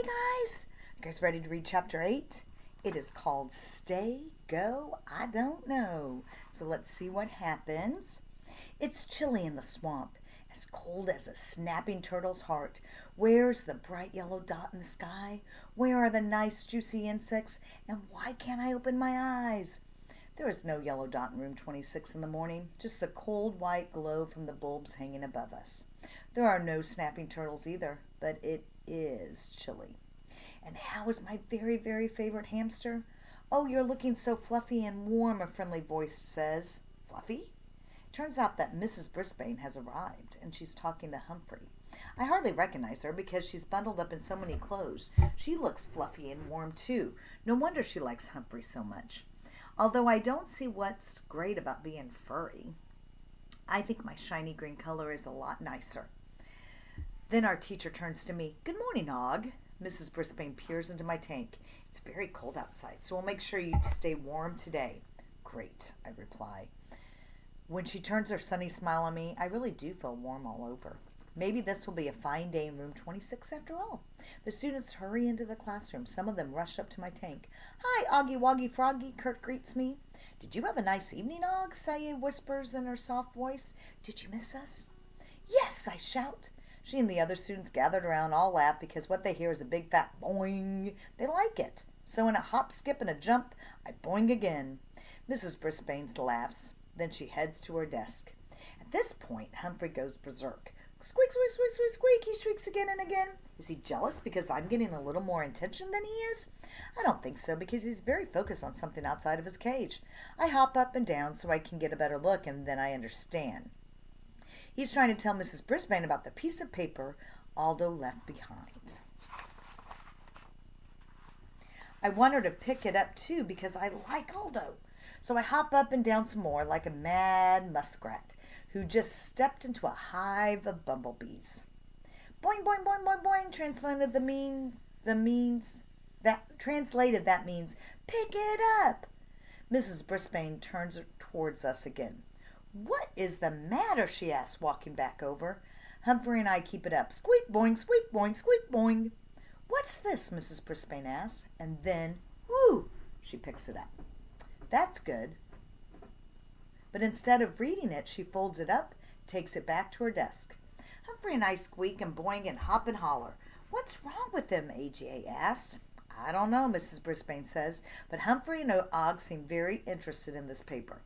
Hey guys! You guys ready to read chapter 8? It is called Stay, Go, I Don't Know. So let's see what happens. It's chilly in the swamp, as cold as a snapping turtle's heart. Where's the bright yellow dot in the sky? Where are the nice juicy insects? And why can't I open my eyes? There is no yellow dot in room 26 in the morning, just the cold white glow from the bulbs hanging above us. There are no snapping turtles either, but it is chilly. And how is my very, very favorite hamster? Oh, you're looking so fluffy and warm, a friendly voice says. Fluffy? Turns out that Mrs. Brisbane has arrived, and she's talking to Humphrey. I hardly recognize her because she's bundled up in so many clothes. She looks fluffy and warm, too. No wonder she likes Humphrey so much. Although I don't see what's great about being furry. I think my shiny green color is a lot nicer. Then our teacher turns to me. Good morning, Og. Mrs. Brisbane peers into my tank. It's very cold outside, so we'll make sure you stay warm today. Great, I reply. When she turns her sunny smile on me, I really do feel warm all over. Maybe this will be a fine day in room 26 after all. The students hurry into the classroom. Some of them rush up to my tank. Hi, Augie Woggy Froggy, Kurt greets me. Did you have a nice evening, Og? Saya whispers in her soft voice. Did you miss us? Yes, I shout. She and the other students gathered around all laugh because what they hear is a big fat boing. They like it. So in a hop, skip, and a jump, I boing again. Mrs. Brisbane laughs. Then she heads to her desk. At this point, Humphrey goes berserk. Squeak, squeak, squeak, squeak, squeak, he shrieks again and again. Is he jealous because I'm getting a little more attention than he is? I don't think so, because he's very focused on something outside of his cage. I hop up and down so I can get a better look, and then I understand. He's trying to tell Mrs. Brisbane about the piece of paper Aldo left behind. I want her to pick it up too because I like Aldo. So I hop up and down some more like a mad muskrat who just stepped into a hive of bumblebees. Boing, boing, boing, boing, boing, that means pick it up. Mrs. Brisbane turns towards us again. What is the matter, she asks, walking back over. Humphrey and I keep it up. Squeak, boing, squeak, boing, squeak, boing. What's this, Mrs. Brisbane asks, and then, whoo, she picks it up. That's good. But instead of reading it, she folds it up, takes it back to her desk. Humphrey and I squeak and boing and hop and holler. What's wrong with him, AGA asks. I don't know, Mrs. Brisbane says, but Humphrey and Og seem very interested in this paper.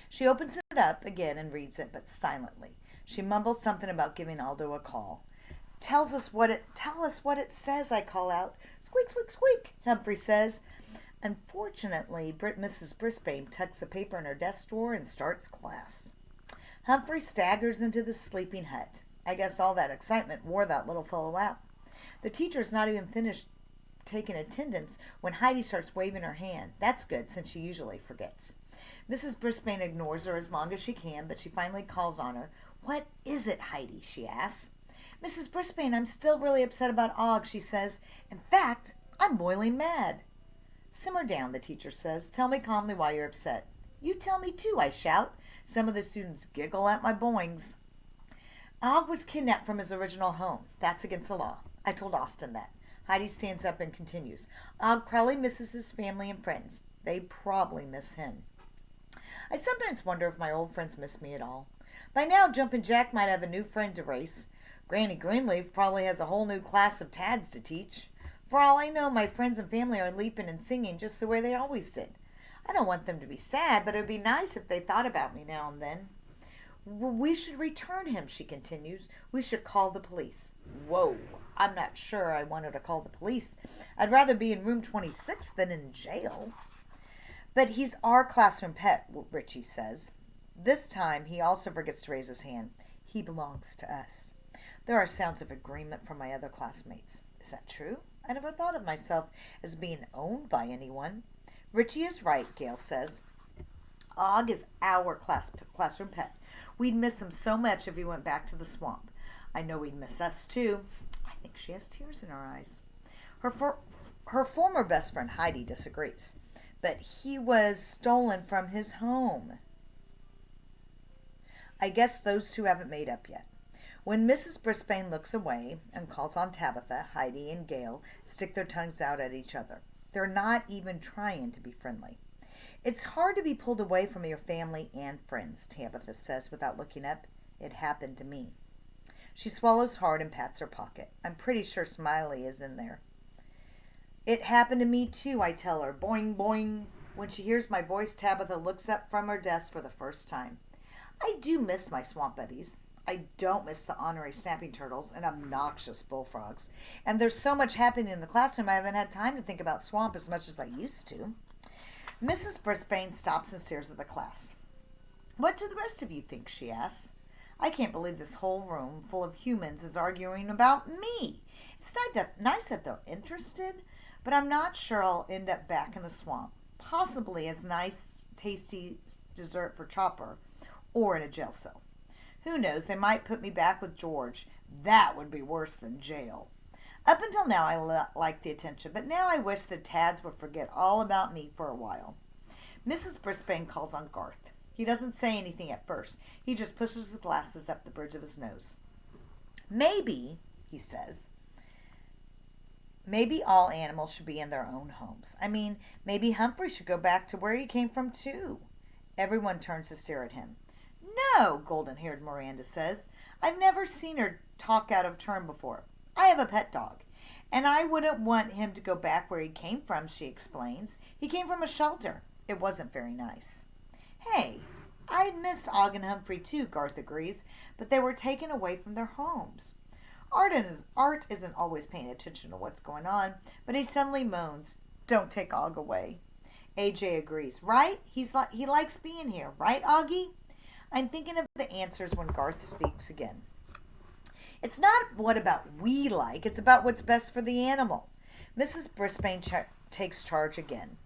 She opens it up again and reads it, but silently. She mumbles something about giving Aldo a call. Tell us what it says, I call out. Squeak, squeak, squeak, Humphrey says. Unfortunately, Mrs. Brisbane tucks the paper in her desk drawer and starts class. Humphrey staggers into the sleeping hut. I guess all that excitement wore that little fellow out. The teacher's not even finished taking attendance when Heidi starts waving her hand. That's good, since she usually forgets. Mrs. Brisbane ignores her as long as she can, but she finally calls on her. What is it, Heidi? She asks. Mrs. Brisbane, I'm still really upset about Og, she says. In fact, I'm boiling mad. Simmer down, the teacher says. Tell me calmly why you're upset. You tell me too, I shout. Some of the students giggle at my boings. Og was kidnapped from his original home. That's against the law. I told Austin that. Heidi stands up and continues. Og probably misses his family and friends. They probably miss him. I sometimes wonder if my old friends miss me at all. By now, Jumpin' Jack might have a new friend to race. Granny Greenleaf probably has a whole new class of Tads to teach. For all I know, my friends and family are leaping and singing just the way they always did. I don't want them to be sad, but it would be nice if they thought about me now and then. We should return him, she continues. We should call the police. Whoa, I'm not sure I wanted to call the police. I'd rather be in room 26 than in jail. But he's our classroom pet, Richie says. This time, he also forgets to raise his hand. He belongs to us. There are sounds of agreement from my other classmates. Is that true? I never thought of myself as being owned by anyone. Richie is right, Gail says. Og is our classroom pet. We'd miss him so much if he went back to the swamp. I know he'd miss us, too. I think she has tears in her eyes. Her former best friend, Heidi, disagrees. But he was stolen from his home. I guess those two haven't made up yet. When Mrs. Brisbane looks away and calls on Tabitha, Heidi and Gail stick their tongues out at each other. They're not even trying to be friendly. It's hard to be pulled away from your family and friends, Tabitha says without looking up. It happened to me. She swallows hard and pats her pocket. I'm pretty sure Smiley is in there. It happened to me too, I tell her. Boing, boing. When she hears my voice, Tabitha looks up from her desk for the first time. I do miss my swamp buddies. I don't miss the ornery snapping turtles and obnoxious bullfrogs. And there's so much happening in the classroom I haven't had time to think about swamp as much as I used to. Mrs. Brisbane stops and stares at the class. What do the rest of you think, she asks. I can't believe this whole room full of humans is arguing about me. It's nice that they're interested, but I'm not sure I'll end up back in the swamp. Possibly as nice, tasty dessert for Chopper or in a jail cell. Who knows, they might put me back with George. That would be worse than jail. Up until now, I liked the attention, but now I wish the Tads would forget all about me for a while. Mrs. Brisbane calls on Garth. He doesn't say anything at first. He just pushes his glasses up the bridge of his nose. Maybe, he says, maybe all animals should be in their own homes. I mean, maybe Humphrey should go back to where he came from, too. Everyone turns to stare at him. No, golden-haired Miranda says. I've never seen her talk out of turn before. I have a pet dog, and I wouldn't want him to go back where he came from, she explains. He came from a shelter. It wasn't very nice. Hey, I'd miss Og and Humphrey too, Garth agrees, but they were taken away from their homes. Art isn't always paying attention to what's going on, but he suddenly moans, Don't take Og away. AJ agrees. Right? He likes being here. Right, Augie? I'm thinking of the answers when Garth speaks again. It's not what about we like. It's about what's best for the animal. Mrs. Brisbane takes charge again.